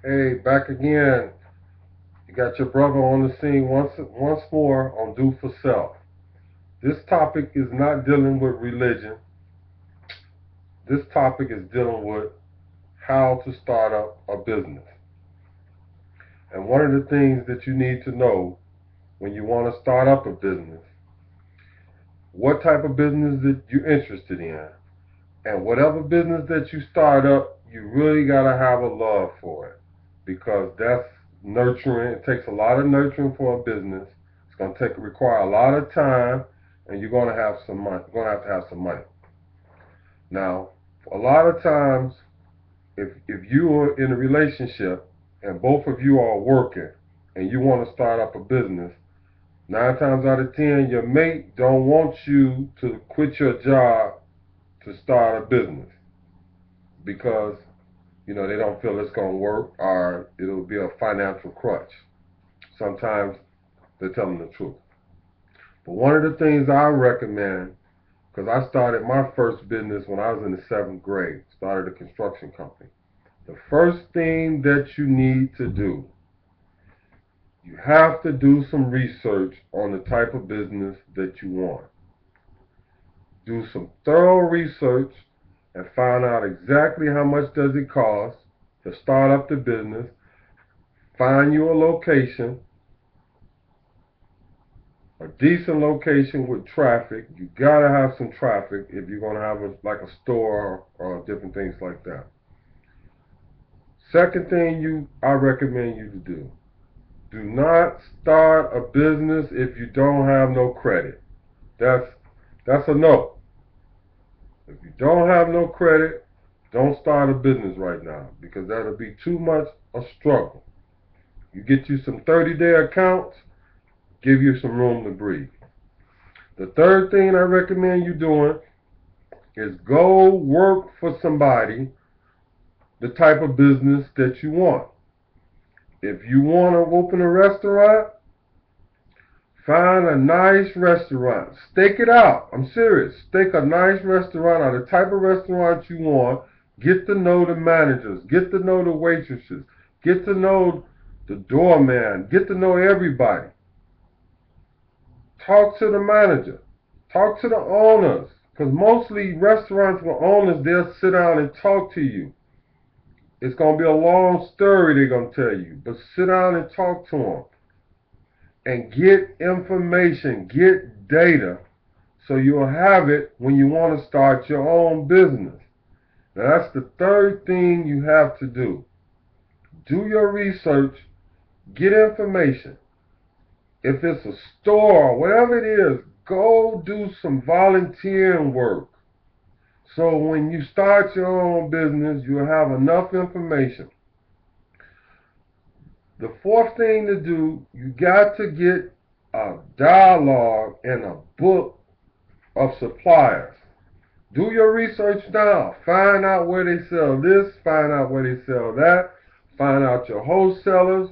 Hey, back again. You got your brother on the scene once more on Do for Self. This topic is not dealing with religion. This topic is dealing with how to start up a business. And one of the things that you need to know when you want to start up a business, what type of business that you're interested in. And whatever business that you start up, you really got to have a love for it because that's nurturing. It takes a lot of nurturing for a business. It's going to require a lot of time, and you're going to have some money. You're going to have some money. Now, a lot of times, if you are in a relationship and both of you are working and you want to start up a business, 9 times out of 10, your mate don't want you to quit your job to start a business because they don't feel it's going to work or it'll be a financial crutch. Sometimes they're telling the truth. But one of the things I recommend, because I started my first business when I was in the 7th grade, started a construction company. The first thing that you need to do, you have to do some research on the type of business that you want. Do some thorough research and find out exactly how much does it cost to start up the business. Find you a location, a decent location with traffic. You gotta have some traffic if you're gonna have like a store or different things like that. Second thing I recommend you to do not start a business if you don't have no credit. That's a no. If you don't have no credit, don't start a business right now because that'll be too much a struggle. You get you some 30-day accounts, give you some room to breathe. The third thing I recommend you doing is go work for somebody the type of business that you want. If you want to open a restaurant, find a nice restaurant. Stake it out. I'm serious. Stake a nice restaurant or the type of restaurant you want. Get to know the managers. Get to know the waitresses. Get to know the doorman. Get to know everybody. Talk to the manager. Talk to the owners. Because mostly restaurants with owners, they'll sit down and talk to you. It's going to be a long story they're going to tell you. But sit down and talk to them. And get information. Get data. So you'll have it when you want to start your own business. Now that's the third thing you have to do. Do your research. Get information. If it's a store, whatever it is, go do some volunteering work. So when you start your own business, you'll have enough information. The fourth thing to do, you got to get a dialogue and a book of suppliers. Do your research now. Find out where they sell this, find out where they sell that, find out your wholesalers.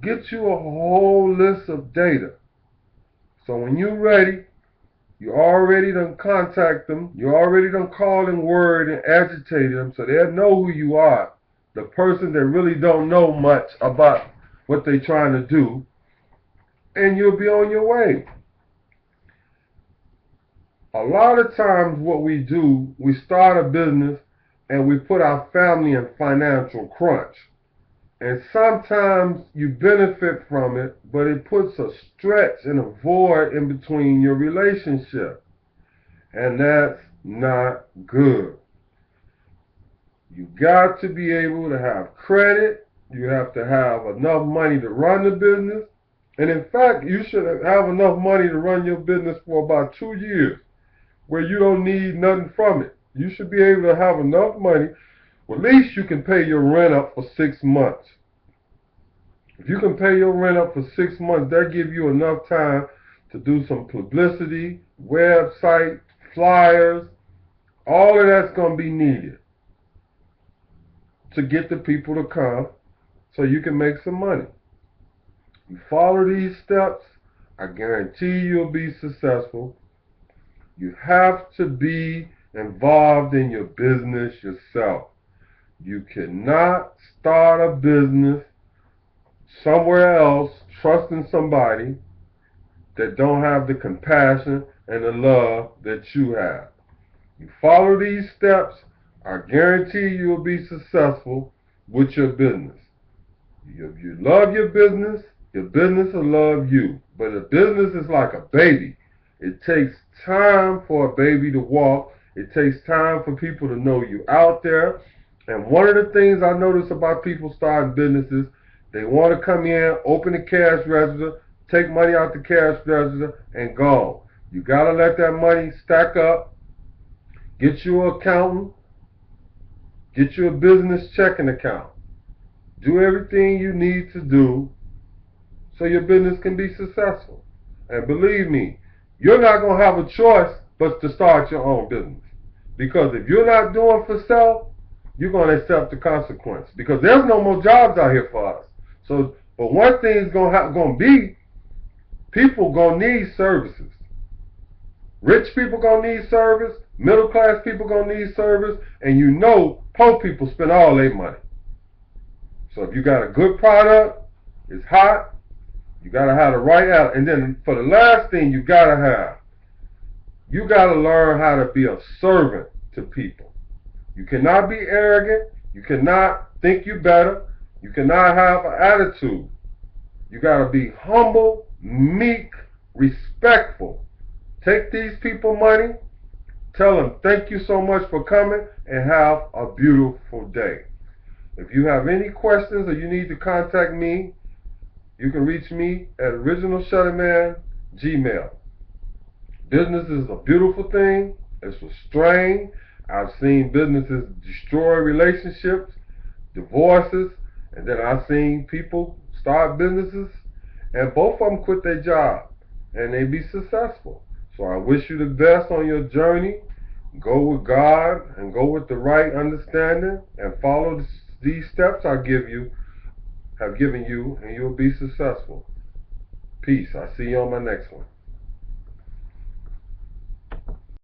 Get you a whole list of data. So when you're ready, you already done contact them. You already done called and word and agitated them so they'll know who you are. The person that really don't know much about what they're trying to do. And you'll be on your way. A lot of times what we do, we start a business and we put our family in financial crunch. And sometimes you benefit from it, but it puts a stretch and a void in between your relationship. And that's not good. You got to be able to have credit. You have to have enough money to run the business. And in fact, you should have enough money to run your business for about 2 years where you don't need nothing from it. You should be able to have enough money. Well, at least you can pay your rent up for 6 months. If you can pay your rent up for 6 months, that gives you enough time to do some publicity, website, flyers. All of that's going to be needed to get the people to come so you can make some money. You follow these steps, I guarantee you'll be successful. You have to be involved in your business yourself. You cannot start a business somewhere else trusting somebody that don't have the compassion and the love that you have. You follow these steps, I guarantee you'll be successful with your business. If you love your business will love you. But a business is like a baby. It takes time for a baby to walk. It takes time for people to know you out there. And one of the things I notice about people starting businesses, they want to come in, open the cash register, take money out the cash register, and go. You got to let that money stack up. Get you an accountant. Get you a business checking account. Do everything you need to do so your business can be successful. And believe me, you're not going to have a choice but to start your own business. Because if you're not doing for self, you're going to accept the consequence. Because there's no more jobs out here for us. So, but one thing's going to be, people going to need services. Rich people going to need service. Middle class people going to need service. And you know, poor people spend all their money. So if you got a good product, it's hot, you got to have the right attitude. And then for the last thing you got to learn how to be a servant to people. You cannot be arrogant. You cannot think you better. You cannot have an attitude. You got to be humble, meek, respectful. Take these people money. Tell them thank you so much for coming and have a beautiful day. If you have any questions or you need to contact me, you can reach me at originalshutterman Gmail. Business is a beautiful thing. It's a strain. I've seen businesses destroy relationships, divorces, and then I've seen people start businesses and both of them quit their job and they be successful. So I wish you the best on your journey. Go with God and go with the right understanding and follow these steps I have given you, and you'll be successful. Peace. I'll see you on my next one.